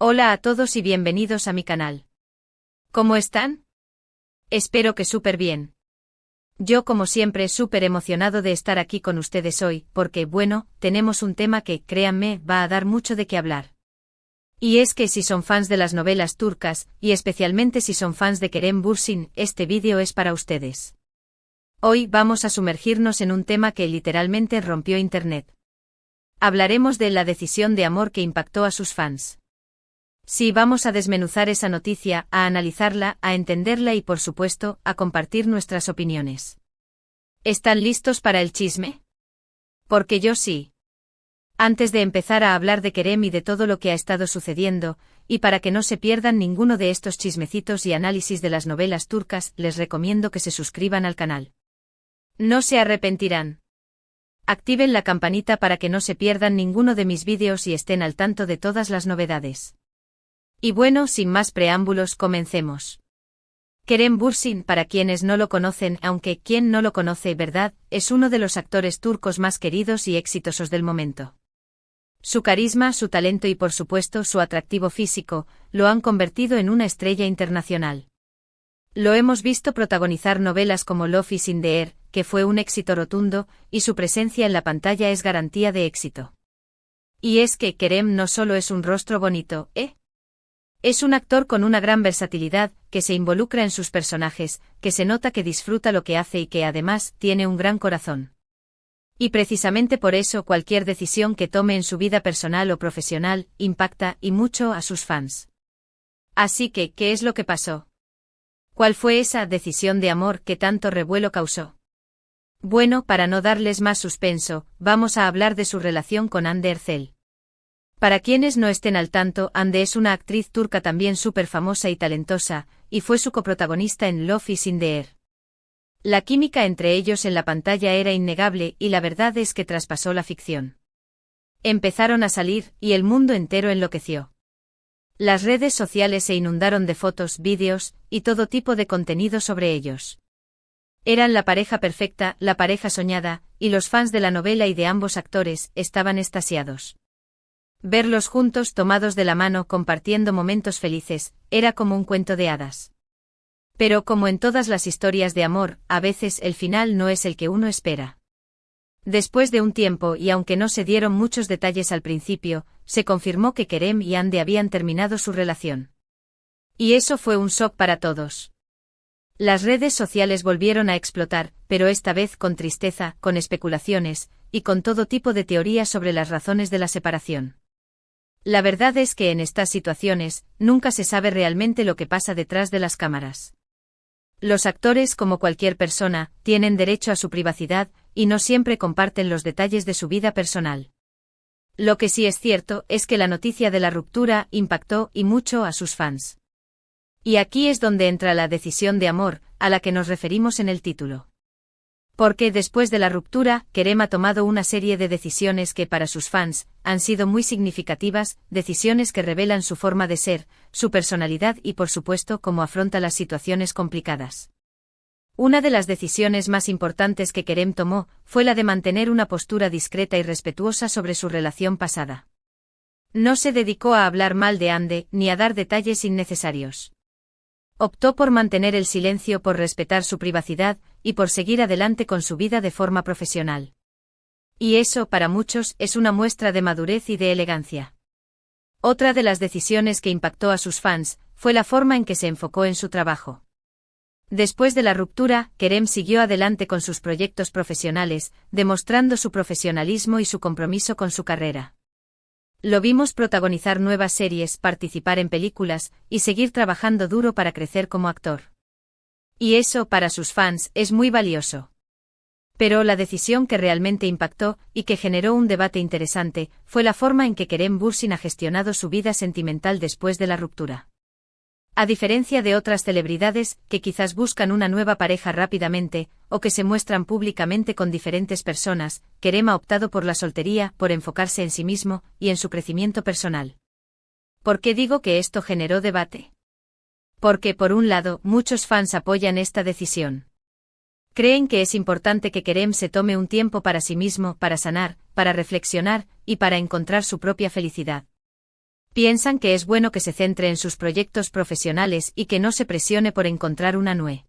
Hola a todos y bienvenidos a mi canal. ¿Cómo están? Espero que súper bien. Yo como siempre súper emocionado de estar aquí con ustedes hoy, porque bueno, tenemos un tema que, créanme, va a dar mucho de qué hablar. Y es que si son fans de las novelas turcas, y especialmente si son fans de Kerem Bürsin, este vídeo es para ustedes. Hoy vamos a sumergirnos en un tema que literalmente rompió internet. Hablaremos de la decisión de amor que impactó a sus fans. Sí, vamos a desmenuzar esa noticia, a analizarla, a entenderla y por supuesto, a compartir nuestras opiniones. ¿Están listos para el chisme? Porque yo sí. Antes de empezar a hablar de Kerem y de todo lo que ha estado sucediendo, y para que no se pierdan ninguno de estos chismecitos y análisis de las novelas turcas, les recomiendo que se suscriban al canal. No se arrepentirán. Activen la campanita para que no se pierdan ninguno de mis vídeos y estén al tanto de todas las novedades. Y bueno, sin más preámbulos, comencemos. Kerem Bürsin, para quienes no lo conocen, aunque quien no lo conoce, ¿verdad?, es uno de los actores turcos más queridos y exitosos del momento. Su carisma, su talento y por supuesto su atractivo físico, lo han convertido en una estrella internacional. Lo hemos visto protagonizar novelas como Love is in the Air, que fue un éxito rotundo, y su presencia en la pantalla es garantía de éxito. Y es que Kerem no solo es un rostro bonito, Es un actor con una gran versatilidad, que se involucra en sus personajes, que se nota que disfruta lo que hace y que además tiene un gran corazón. Y precisamente por eso cualquier decisión que tome en su vida personal o profesional, impacta y mucho a sus fans. Así que, ¿qué es lo que pasó? ¿Cuál fue esa decisión de amor que tanto revuelo causó? Bueno, para no darles más suspenso, vamos a hablar de su relación con Hande Erçel. Para quienes no estén al tanto, Hande es una actriz turca también súper famosa y talentosa, y fue su coprotagonista en Love is in the Air. La química entre ellos en la pantalla era innegable y la verdad es que traspasó la ficción. Empezaron a salir, y el mundo entero enloqueció. Las redes sociales se inundaron de fotos, vídeos, y todo tipo de contenido sobre ellos. Eran la pareja perfecta, la pareja soñada, y los fans de la novela y de ambos actores estaban extasiados. Verlos juntos tomados de la mano compartiendo momentos felices, era como un cuento de hadas. Pero como en todas las historias de amor, a veces el final no es el que uno espera. Después de un tiempo y aunque no se dieron muchos detalles al principio, se confirmó que Kerem y Hande habían terminado su relación. Y eso fue un shock para todos. Las redes sociales volvieron a explotar, pero esta vez con tristeza, con especulaciones, y con todo tipo de teorías sobre las razones de la separación. La verdad es que en estas situaciones, nunca se sabe realmente lo que pasa detrás de las cámaras. Los actores, como cualquier persona, tienen derecho a su privacidad, y no siempre comparten los detalles de su vida personal. Lo que sí es cierto es que la noticia de la ruptura impactó y mucho a sus fans. Y aquí es donde entra la decisión de amor, a la que nos referimos en el título. Porque después de la ruptura, Kerem ha tomado una serie de decisiones que para sus fans han sido muy significativas, decisiones que revelan su forma de ser, su personalidad y por supuesto cómo afronta las situaciones complicadas. Una de las decisiones más importantes que Kerem tomó fue la de mantener una postura discreta y respetuosa sobre su relación pasada. No se dedicó a hablar mal de Hande ni a dar detalles innecesarios. Optó por mantener el silencio, por respetar su privacidad, y por seguir adelante con su vida de forma profesional. Y eso, para muchos, es una muestra de madurez y de elegancia. Otra de las decisiones que impactó a sus fans, fue la forma en que se enfocó en su trabajo. Después de la ruptura, Kerem siguió adelante con sus proyectos profesionales, demostrando su profesionalismo y su compromiso con su carrera. Lo vimos protagonizar nuevas series, participar en películas, y seguir trabajando duro para crecer como actor. Y eso, para sus fans, es muy valioso. Pero la decisión que realmente impactó, y que generó un debate interesante, fue la forma en que Kerem Bürsin ha gestionado su vida sentimental después de la ruptura. A diferencia de otras celebridades, que quizás buscan una nueva pareja rápidamente, o que se muestran públicamente con diferentes personas, Kerem ha optado por la soltería, por enfocarse en sí mismo, y en su crecimiento personal. ¿Por qué digo que esto generó debate? Porque por un lado, muchos fans apoyan esta decisión. Creen que es importante que Kerem se tome un tiempo para sí mismo, para sanar, para reflexionar, y para encontrar su propia felicidad. Piensan que es bueno que se centre en sus proyectos profesionales y que no se presione por encontrar una nueva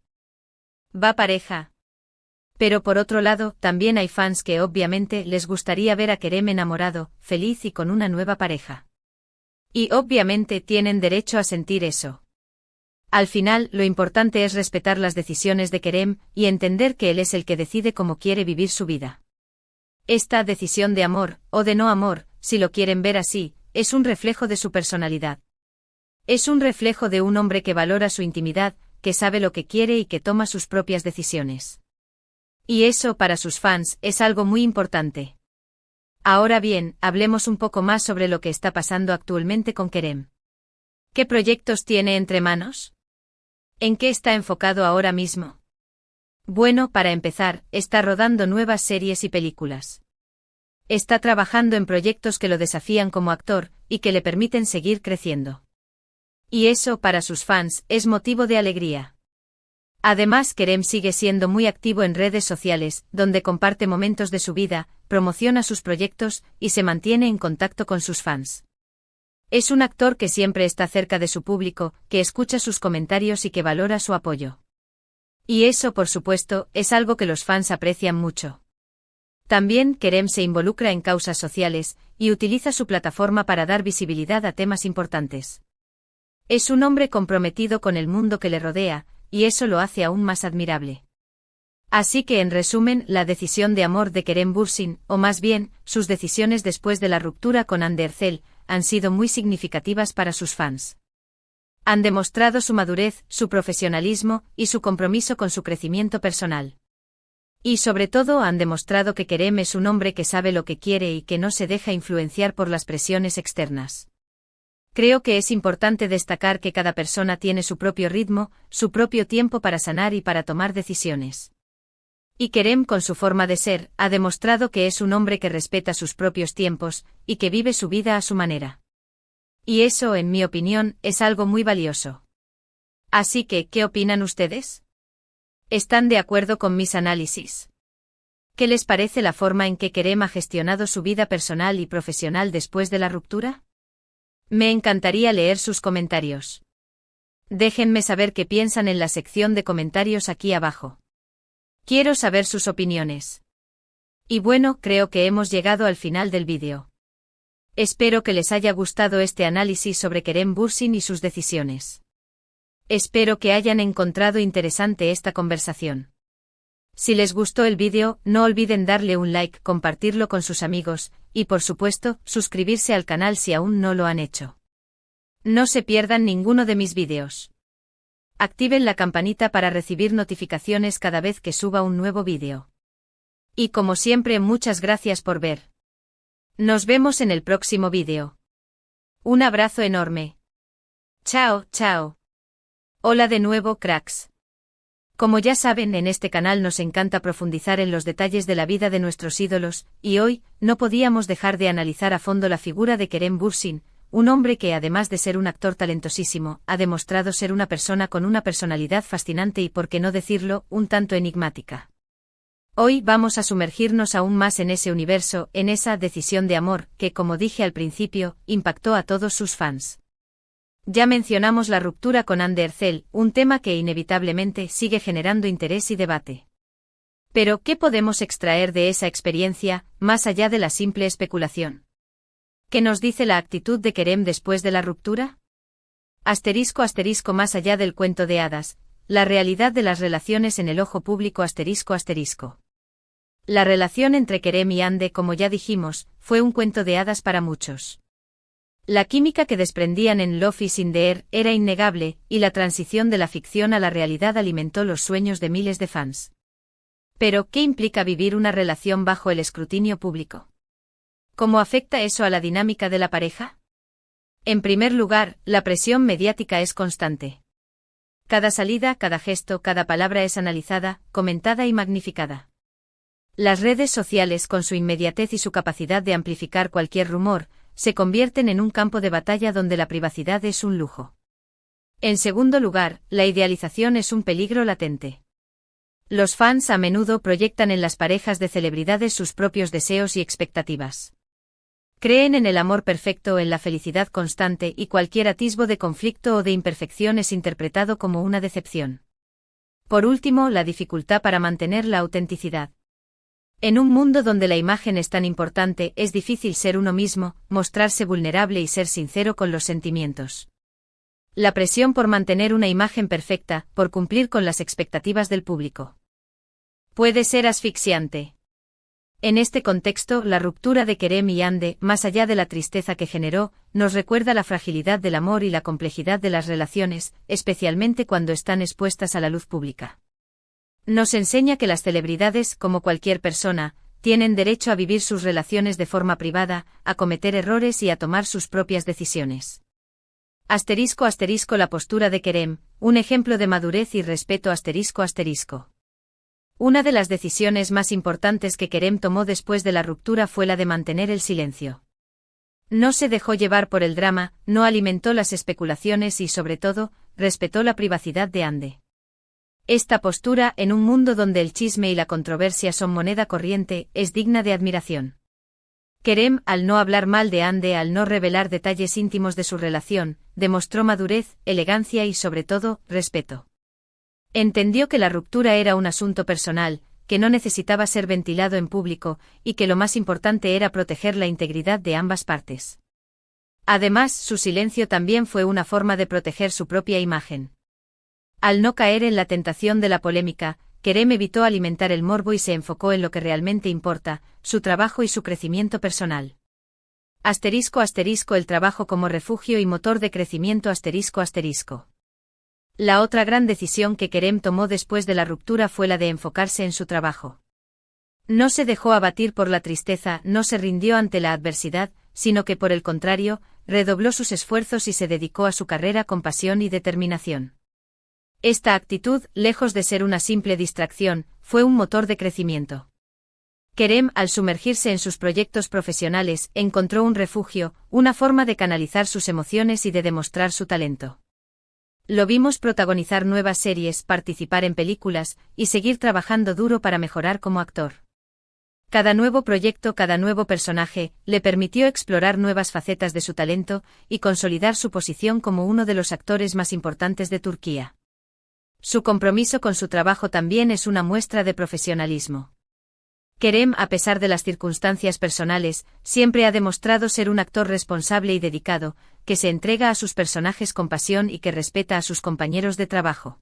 pareja. Pero por otro lado, también hay fans que obviamente les gustaría ver a Kerem enamorado, feliz y con una nueva pareja. Y obviamente tienen derecho a sentir eso. Al final, lo importante es respetar las decisiones de Kerem y entender que él es el que decide cómo quiere vivir su vida. Esta decisión de amor, o de no amor, si lo quieren ver así, es un reflejo de su personalidad. Es un reflejo de un hombre que valora su intimidad, que sabe lo que quiere y que toma sus propias decisiones. Y eso para sus fans es algo muy importante. Ahora bien, hablemos un poco más sobre lo que está pasando actualmente con Kerem. ¿Qué proyectos tiene entre manos? ¿En qué está enfocado ahora mismo? Bueno, para empezar, está rodando nuevas series y películas. Está trabajando en proyectos que lo desafían como actor y que le permiten seguir creciendo. Y eso para sus fans es motivo de alegría. Además, Kerem sigue siendo muy activo en redes sociales, donde comparte momentos de su vida, promociona sus proyectos y se mantiene en contacto con sus fans. Es un actor que siempre está cerca de su público, que escucha sus comentarios y que valora su apoyo. Y eso, por supuesto, es algo que los fans aprecian mucho. También Kerem se involucra en causas sociales y utiliza su plataforma para dar visibilidad a temas importantes. Es un hombre comprometido con el mundo que le rodea, y eso lo hace aún más admirable. Así que en resumen, la decisión de amor de Kerem Bürsin, o más bien, sus decisiones después de la ruptura con Hande Erçel, han sido muy significativas para sus fans. Han demostrado su madurez, su profesionalismo y su compromiso con su crecimiento personal. Y sobre todo han demostrado que Kerem es un hombre que sabe lo que quiere y que no se deja influenciar por las presiones externas. Creo que es importante destacar que cada persona tiene su propio ritmo, su propio tiempo para sanar y para tomar decisiones. Y Kerem, con su forma de ser, ha demostrado que es un hombre que respeta sus propios tiempos y que vive su vida a su manera. Y eso, en mi opinión, es algo muy valioso. Así que, ¿qué opinan ustedes? ¿Están de acuerdo con mis análisis? ¿Qué les parece la forma en que Kerem ha gestionado su vida personal y profesional después de la ruptura? Me encantaría leer sus comentarios. Déjenme saber qué piensan en la sección de comentarios aquí abajo. Quiero saber sus opiniones. Y bueno, creo que hemos llegado al final del vídeo. Espero que les haya gustado este análisis sobre Kerem Bürsin y sus decisiones. Espero que hayan encontrado interesante esta conversación. Si les gustó el vídeo, no olviden darle un like, compartirlo con sus amigos, y por supuesto, suscribirse al canal si aún no lo han hecho. No se pierdan ninguno de mis vídeos. Activen la campanita para recibir notificaciones cada vez que suba un nuevo vídeo. Y como siempre, muchas gracias por ver. Nos vemos en el próximo vídeo. Un abrazo enorme. Chao, chao. Hola de nuevo, cracks. Como ya saben, en este canal nos encanta profundizar en los detalles de la vida de nuestros ídolos, y hoy, no podíamos dejar de analizar a fondo la figura de Kerem Bürsin, un hombre que además de ser un actor talentosísimo, ha demostrado ser una persona con una personalidad fascinante y, por qué no decirlo, un tanto enigmática. Hoy vamos a sumergirnos aún más en ese universo, en esa decisión de amor, que como dije al principio, impactó a todos sus fans. Ya mencionamos la ruptura con Hande Erçel, un tema que inevitablemente sigue generando interés y debate. Pero, ¿qué podemos extraer de esa experiencia, más allá de la simple especulación? ¿Qué nos dice la actitud de Kerem después de la ruptura? Asterisco asterisco más allá del cuento de hadas, la realidad de las relaciones en el ojo público asterisco asterisco. La relación entre Kerem y Hande, como ya dijimos, fue un cuento de hadas para muchos. La química que desprendían en Love is in the Air era innegable, y la transición de la ficción a la realidad alimentó los sueños de miles de fans. Pero, ¿qué implica vivir una relación bajo el escrutinio público? ¿Cómo afecta eso a la dinámica de la pareja? En primer lugar, la presión mediática es constante. Cada salida, cada gesto, cada palabra es analizada, comentada y magnificada. Las redes sociales, con su inmediatez y su capacidad de amplificar cualquier rumor, se convierten en un campo de batalla donde la privacidad es un lujo. En segundo lugar, la idealización es un peligro latente. Los fans a menudo proyectan en las parejas de celebridades sus propios deseos y expectativas. Creen en el amor perfecto, en la felicidad constante, y cualquier atisbo de conflicto o de imperfección es interpretado como una decepción. Por último, la dificultad para mantener la autenticidad. En un mundo donde la imagen es tan importante, es difícil ser uno mismo, mostrarse vulnerable y ser sincero con los sentimientos. La presión por mantener una imagen perfecta, por cumplir con las expectativas del público, puede ser asfixiante. En este contexto, la ruptura de Kerem y Hande, más allá de la tristeza que generó, nos recuerda la fragilidad del amor y la complejidad de las relaciones, especialmente cuando están expuestas a la luz pública. Nos enseña que las celebridades, como cualquier persona, tienen derecho a vivir sus relaciones de forma privada, a cometer errores y a tomar sus propias decisiones. *** La postura de Kerem, un ejemplo de madurez y respeto ***. Una de las decisiones más importantes que Kerem tomó después de la ruptura fue la de mantener el silencio. No se dejó llevar por el drama, no alimentó las especulaciones y, sobre todo, respetó la privacidad de Hande. Esta postura, en un mundo donde el chisme y la controversia son moneda corriente, es digna de admiración. Kerem, al no hablar mal de Hande, al no revelar detalles íntimos de su relación, demostró madurez, elegancia y, sobre todo, respeto. Entendió que la ruptura era un asunto personal, que no necesitaba ser ventilado en público, y que lo más importante era proteger la integridad de ambas partes. Además, su silencio también fue una forma de proteger su propia imagen. Al no caer en la tentación de la polémica, Kerem evitó alimentar el morbo y se enfocó en lo que realmente importa, su trabajo y su crecimiento personal. *** El trabajo como refugio y motor de crecimiento ***. La otra gran decisión que Kerem tomó después de la ruptura fue la de enfocarse en su trabajo. No se dejó abatir por la tristeza, no se rindió ante la adversidad, sino que por el contrario, redobló sus esfuerzos y se dedicó a su carrera con pasión y determinación. Esta actitud, lejos de ser una simple distracción, fue un motor de crecimiento. Kerem, al sumergirse en sus proyectos profesionales, encontró un refugio, una forma de canalizar sus emociones y de demostrar su talento. Lo vimos protagonizar nuevas series, participar en películas, y seguir trabajando duro para mejorar como actor. Cada nuevo proyecto, cada nuevo personaje, le permitió explorar nuevas facetas de su talento, y consolidar su posición como uno de los actores más importantes de Turquía. Su compromiso con su trabajo también es una muestra de profesionalismo. Kerem, a pesar de las circunstancias personales, siempre ha demostrado ser un actor responsable y dedicado, que se entrega a sus personajes con pasión y que respeta a sus compañeros de trabajo.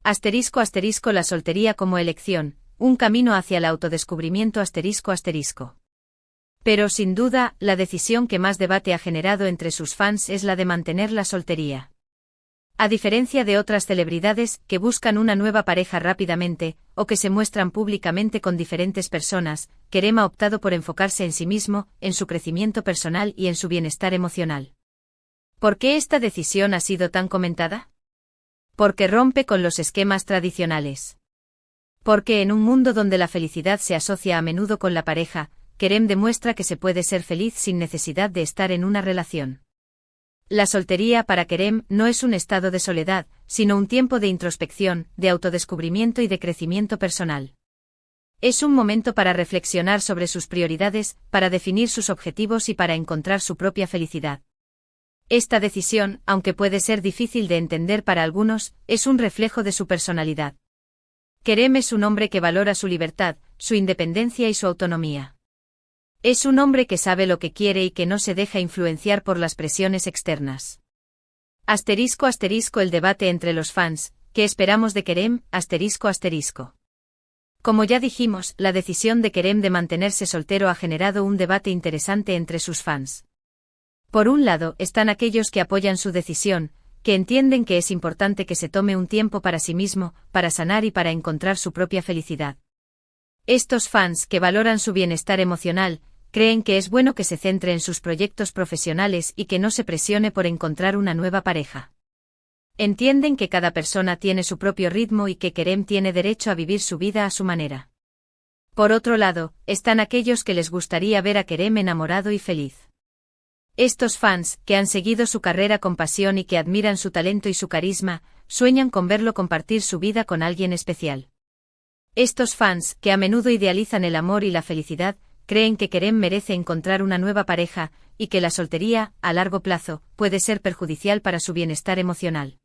*** La soltería como elección, un camino hacia el autodescubrimiento ***. Pero sin duda, la decisión que más debate ha generado entre sus fans es la de mantener la soltería. A diferencia de otras celebridades, que buscan una nueva pareja rápidamente, o que se muestran públicamente con diferentes personas, Kerem ha optado por enfocarse en sí mismo, en su crecimiento personal y en su bienestar emocional. ¿Por qué esta decisión ha sido tan comentada? Porque rompe con los esquemas tradicionales. Porque en un mundo donde la felicidad se asocia a menudo con la pareja, Kerem demuestra que se puede ser feliz sin necesidad de estar en una relación. La soltería para Kerem no es un estado de soledad, sino un tiempo de introspección, de autodescubrimiento y de crecimiento personal. Es un momento para reflexionar sobre sus prioridades, para definir sus objetivos y para encontrar su propia felicidad. Esta decisión, aunque puede ser difícil de entender para algunos, es un reflejo de su personalidad. Kerem es un hombre que valora su libertad, su independencia y su autonomía. Es un hombre que sabe lo que quiere y que no se deja influenciar por las presiones externas. *** El debate entre los fans, ¿qué esperamos de Kerem? ***. Como ya dijimos, la decisión de Kerem de mantenerse soltero ha generado un debate interesante entre sus fans. Por un lado, están aquellos que apoyan su decisión, que entienden que es importante que se tome un tiempo para sí mismo, para sanar y para encontrar su propia felicidad. Estos fans, que valoran su bienestar emocional, creen que es bueno que se centre en sus proyectos profesionales y que no se presione por encontrar una nueva pareja. Entienden que cada persona tiene su propio ritmo y que Kerem tiene derecho a vivir su vida a su manera. Por otro lado, están aquellos que les gustaría ver a Kerem enamorado y feliz. Estos fans, que han seguido su carrera con pasión y que admiran su talento y su carisma, sueñan con verlo compartir su vida con alguien especial. Estos fans, que a menudo idealizan el amor y la felicidad, creen que Kerem merece encontrar una nueva pareja, y que la soltería, a largo plazo, puede ser perjudicial para su bienestar emocional.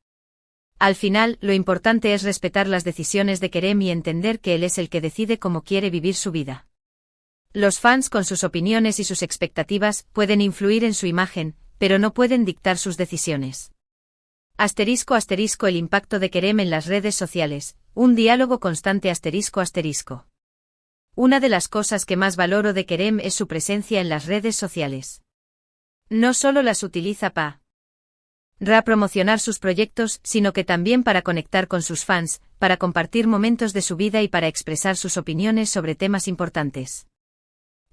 Al final, lo importante es respetar las decisiones de Kerem y entender que él es el que decide cómo quiere vivir su vida. Los fans con sus opiniones y sus expectativas pueden influir en su imagen, pero no pueden dictar sus decisiones. **** El impacto de Kerem en las redes sociales, un diálogo constante ****. Una de las cosas que más valoro de Kerem es su presencia en las redes sociales. No solo las utiliza para promocionar sus proyectos, sino que también para conectar con sus fans, para compartir momentos de su vida y para expresar sus opiniones sobre temas importantes.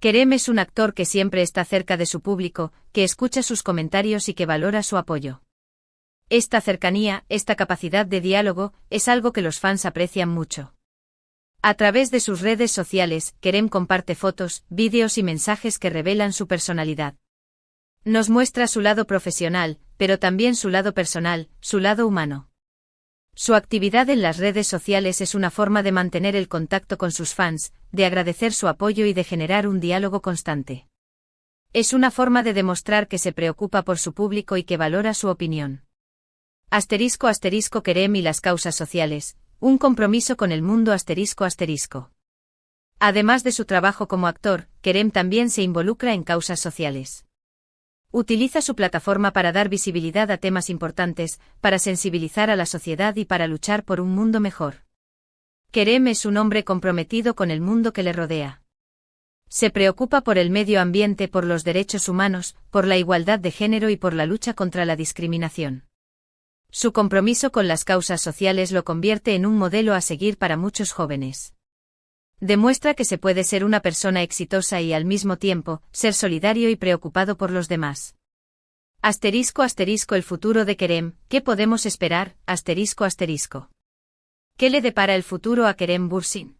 Kerem es un actor que siempre está cerca de su público, que escucha sus comentarios y que valora su apoyo. Esta cercanía, esta capacidad de diálogo, es algo que los fans aprecian mucho. A través de sus redes sociales, Kerem comparte fotos, vídeos y mensajes que revelan su personalidad. Nos muestra su lado profesional, pero también su lado personal, su lado humano. Su actividad en las redes sociales es una forma de mantener el contacto con sus fans, de agradecer su apoyo y de generar un diálogo constante. Es una forma de demostrar que se preocupa por su público y que valora su opinión. **** Kerem y las causas sociales, un compromiso con el mundo ****. Además de su trabajo como actor, Kerem también se involucra en causas sociales. Utiliza su plataforma para dar visibilidad a temas importantes, para sensibilizar a la sociedad y para luchar por un mundo mejor. Kerem es un hombre comprometido con el mundo que le rodea. Se preocupa por el medio ambiente, por los derechos humanos, por la igualdad de género y por la lucha contra la discriminación. Su compromiso con las causas sociales lo convierte en un modelo a seguir para muchos jóvenes. Demuestra que se puede ser una persona exitosa y al mismo tiempo, ser solidario y preocupado por los demás. **** El futuro de Kerem, ¿qué podemos esperar? ***. ¿Qué le depara el futuro a Kerem Bürsin?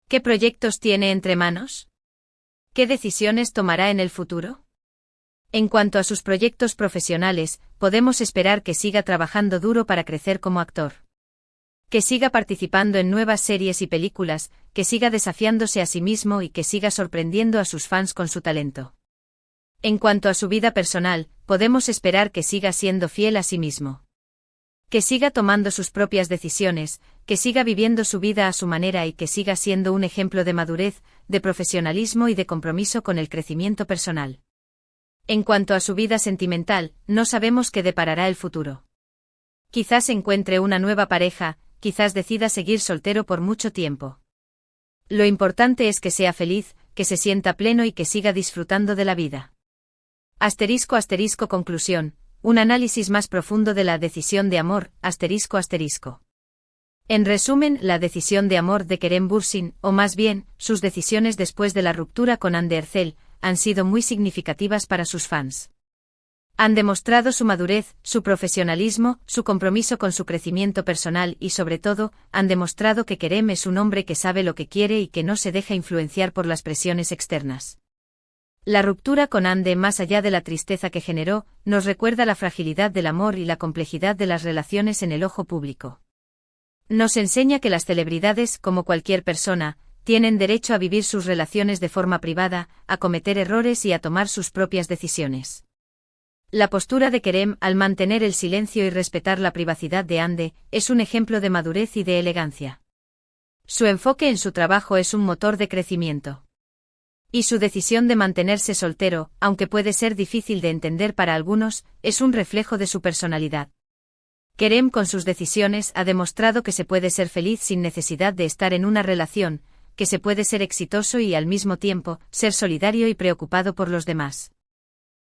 ¿Qué proyectos tiene entre manos? ¿Qué decisiones tomará en el futuro? En cuanto a sus proyectos profesionales, podemos esperar que siga trabajando duro para crecer como actor. Que siga participando en nuevas series y películas, que siga desafiándose a sí mismo y que siga sorprendiendo a sus fans con su talento. En cuanto a su vida personal, podemos esperar que siga siendo fiel a sí mismo. Que siga tomando sus propias decisiones, que siga viviendo su vida a su manera y que siga siendo un ejemplo de madurez, de profesionalismo y de compromiso con el crecimiento personal. En cuanto a su vida sentimental, no sabemos qué deparará el futuro. Quizás encuentre una nueva pareja, quizás decida seguir soltero por mucho tiempo. Lo importante es que sea feliz, que se sienta pleno y que siga disfrutando de la vida. ***. Conclusión. Un análisis más profundo de la decisión de amor, ***. En resumen, la decisión de amor de Kerem Bürsin, o más bien, sus decisiones después de la ruptura con Hande Erçel, han sido muy significativas para sus fans. Han demostrado su madurez, su profesionalismo, su compromiso con su crecimiento personal y sobre todo, han demostrado que Kerem es un hombre que sabe lo que quiere y que no se deja influenciar por las presiones externas. La ruptura con Hande, más allá de la tristeza que generó, nos recuerda la fragilidad del amor y la complejidad de las relaciones en el ojo público. Nos enseña que las celebridades, como cualquier persona, tienen derecho a vivir sus relaciones de forma privada, a cometer errores y a tomar sus propias decisiones. La postura de Kerem, al mantener el silencio y respetar la privacidad de Hande, es un ejemplo de madurez y de elegancia. Su enfoque en su trabajo es un motor de crecimiento. Y su decisión de mantenerse soltero, aunque puede ser difícil de entender para algunos, es un reflejo de su personalidad. Kerem con sus decisiones ha demostrado que se puede ser feliz sin necesidad de estar en una relación, que se puede ser exitoso y al mismo tiempo, ser solidario y preocupado por los demás.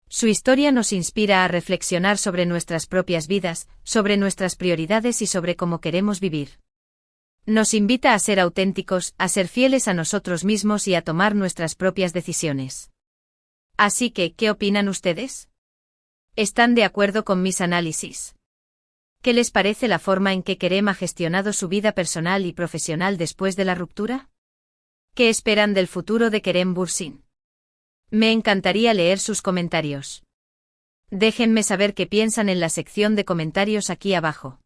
Su historia nos inspira a reflexionar sobre nuestras propias vidas, sobre nuestras prioridades y sobre cómo queremos vivir. Nos invita a ser auténticos, a ser fieles a nosotros mismos y a tomar nuestras propias decisiones. Así que, ¿qué opinan ustedes? ¿Están de acuerdo con mis análisis? ¿Qué les parece la forma en que Kerem ha gestionado su vida personal y profesional después de la ruptura? ¿Qué esperan del futuro de Kerem Bürsin? Me encantaría leer sus comentarios. Déjenme saber qué piensan en la sección de comentarios aquí abajo.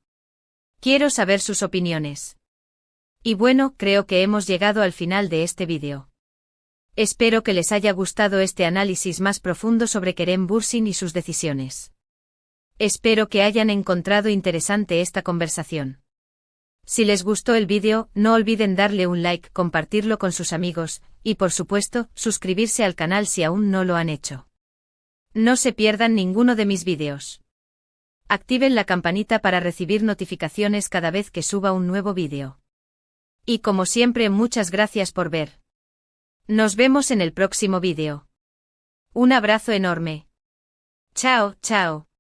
Quiero saber sus opiniones. Y bueno, creo que hemos llegado al final de este vídeo. Espero que les haya gustado este análisis más profundo sobre Kerem Bürsin y sus decisiones. Espero que hayan encontrado interesante esta conversación. Si les gustó el vídeo, no olviden darle un like, compartirlo con sus amigos, y por supuesto, suscribirse al canal si aún no lo han hecho. No se pierdan ninguno de mis vídeos. Activen la campanita para recibir notificaciones cada vez que suba un nuevo vídeo. Y como siempre, muchas gracias por ver. Nos vemos en el próximo vídeo. Un abrazo enorme. Chao, chao.